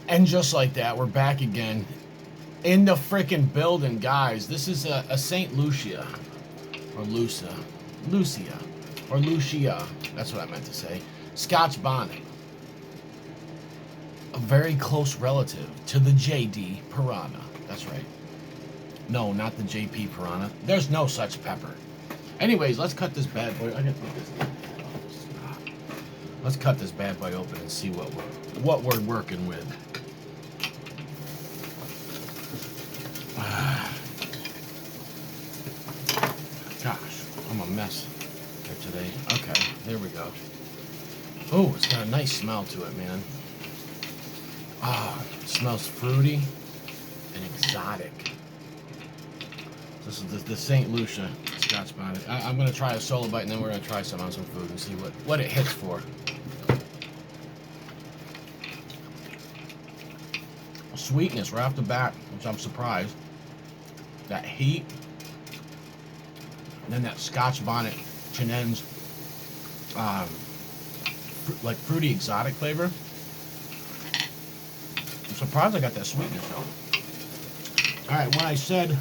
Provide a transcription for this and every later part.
And just like that, we're back again in the freaking building, guys. This is a St. Lucia, or Lucia, or Lucia. That's what I meant to say. Scotch Bonnet, a very close relative to the JD Piranha. That's right. No, not the JP Piranha. There's no such pepper. Anyways, let's cut this bad boy. I gotta put this. Let's cut this bad boy open and see what we're working with. Gosh, I'm a mess here today. Okay, there we go. Oh, it's got a nice smell to it, man. It smells fruity and exotic. This is the St. Lucia Scotch Bonnet. I'm going to try a solo bite, and then we're going to try some on some food and see what it hits for. Sweetness right off the bat, which I'm surprised. That heat. And then that Scotch Bonnet Chinen's like fruity exotic flavor. I'm surprised I got that sweetness though. Alright, when I said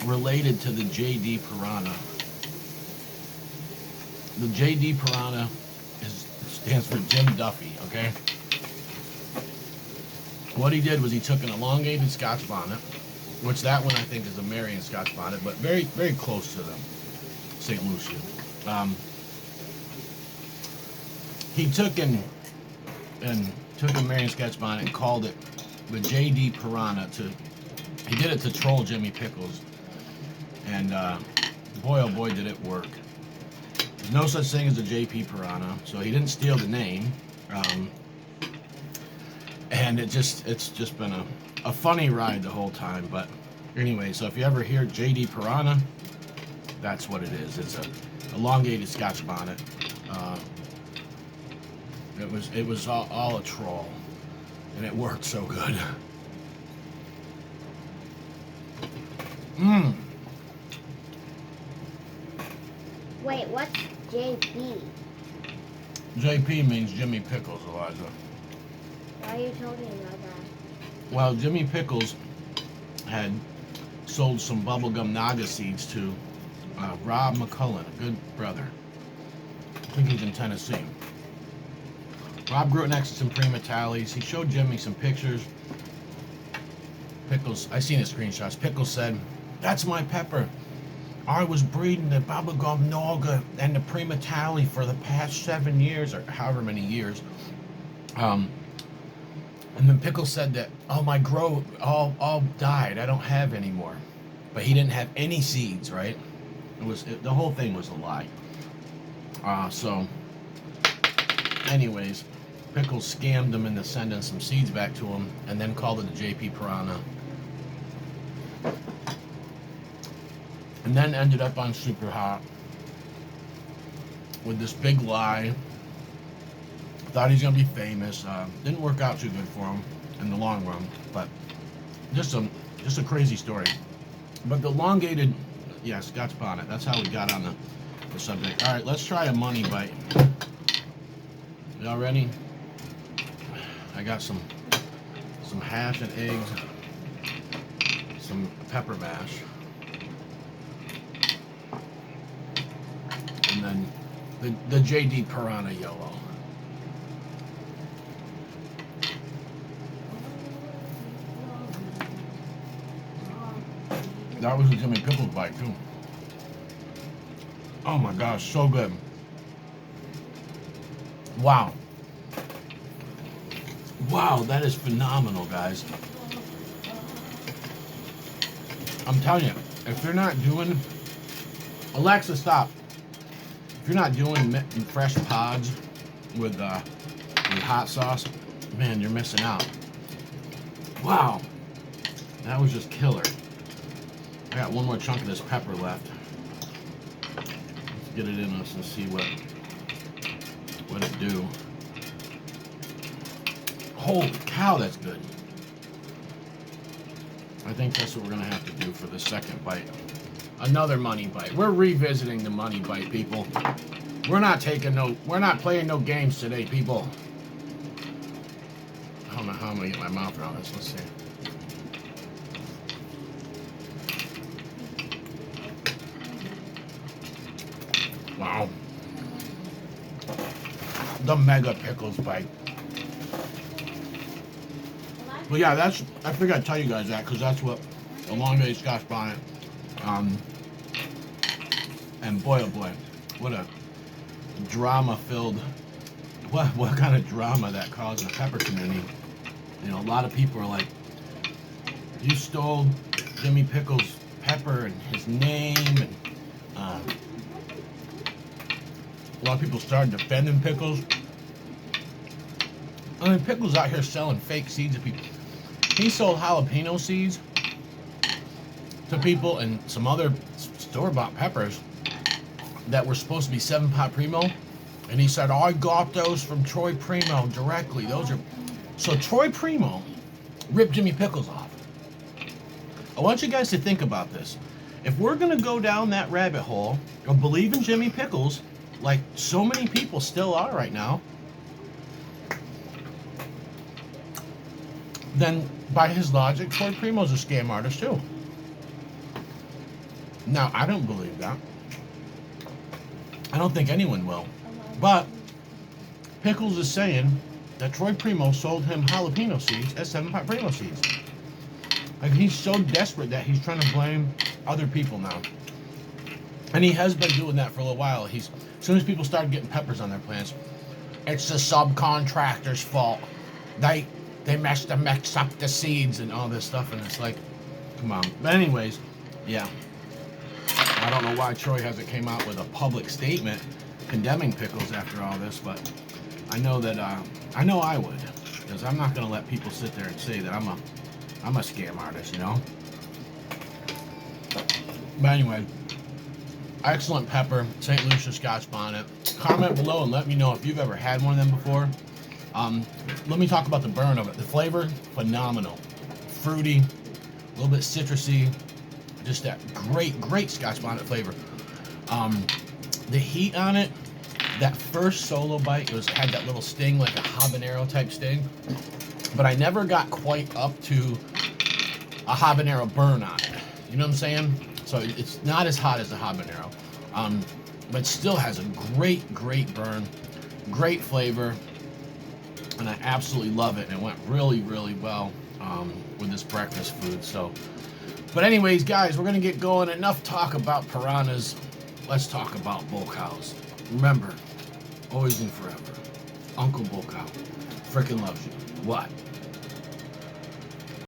related to the JD Piranha, the JD Piranha stands for Jim Duffy, okay? What he did was he took an elongated Scotch bonnet, which that one I think is a Marion Scotch bonnet, but very, very close to them, St. Lucia. He took a Marion Scotch bonnet and called it the JD Piranha. He did it to troll Jimmy Pickles, and boy oh boy did it work. There's no such thing as a JP Piranha, so he didn't steal the name. And it's just been a funny ride the whole time. But anyway, so if you ever hear JD Piranha, that's what it is. It's a elongated Scotch bonnet. It was all a troll, and it worked so good. Wait, what's JP? JP means Jimmy Pickles, Eliza. Why are you talking about that? Well, Jimmy Pickles had sold some bubblegum naga seeds to Rob McCullen, a good brother. I think he's in Tennessee. Rob grew it next to some prima tallies. He showed Jimmy some pictures. Pickles, I seen the screenshots. Pickles said, "That's my pepper. I was breeding the bubblegum naga and the prima tally for the past 7 years, or however many years." And then Pickles said that, "Oh, my grow all died. I don't have any more." But he didn't have any seeds, right? The whole thing was a lie. So, anyways, Pickles scammed him into sending some seeds back to him, and then called it the JP Piranha. And then ended up on Super Hot with this big lie. Thought he's gonna be famous. Didn't work out too good for him in the long run, but just a crazy story. But the elongated, yeah, Scotch bonnet. That's how we got on the subject. All right, let's try a money bite. Y'all ready? I got some hash and eggs, some pepper mash, and then the JD Piranha Yellow. That was a Jimmy Pickles bite too. Oh my gosh, so good. Wow. Wow, that is phenomenal, guys. I'm telling you, if you're not doing... Alexa, stop. If you're not doing fresh pods with hot sauce, man, you're missing out. Wow. That was just killer. I got one more chunk of this pepper left. Let's get it in us and see what it do. Holy cow, that's good. I think that's what we're gonna have to do for the second bite. Another money bite. We're revisiting the money bite, people. We're not playing no games today, people. how I'm gonna get my mouth around this. Let's see. Wow. The mega pickles bite. Well, yeah, that's, I figured I'd tell you guys that because that's what elongated Scotch bonnet. And boy, oh boy, what a drama-filled, what kind of drama that caused in the pepper community. You know, a lot of people are like, you stole Jimmy Pickles' pepper and his name, and a lot of people started defending Pickles. I mean, Pickles out here selling fake seeds to people. He sold jalapeno seeds to people and some other store-bought peppers that were supposed to be 7-pot Primo, and he said, "Oh, I got those from Troy Primo directly. Those are..." So Troy Primo ripped Jimmy Pickles off. I want you guys to think about this. If we're gonna go down that rabbit hole of believing Jimmy Pickles, like so many people still are right now, then by his logic, Troy Primo's a scam artist too. Now, I don't believe that. I don't think anyone will. But Pickles is saying that Troy Primo sold him jalapeno seeds as 7-pot Primo seeds. Like, he's so desperate that he's trying to blame other people now. And he has been doing that for a little while. As soon as people started getting peppers on their plants, it's the subcontractor's fault. They mix up the seeds and all this stuff, and it's like, come on. But anyways, yeah. I don't know why Troy hasn't came out with a public statement condemning Pickles after all this, but I know that I know I would, because I'm not going to let people sit there and say that I'm a scam artist, you know. But anyway, excellent pepper, St. Lucia Scotch Bonnet. Comment below and let me know if you've ever had one of them before. Let me talk about the burn of it. The flavor, phenomenal. Fruity, a little bit citrusy, just that great Scotch Bonnet flavor. The heat on it, that first solo bite had that little sting, like a habanero type sting, but I never got quite up to a habanero burn on it. You know what I'm saying? So it's not as hot as a habanero, but still has a great burn, great flavor. And I absolutely love it, and it went really well with this breakfast food. So, but anyways, guys, we're gonna get going. Enough talk about piranhas. Let's talk about bull cows. Remember, always and forever, Uncle Bull Cow freaking loves you. What?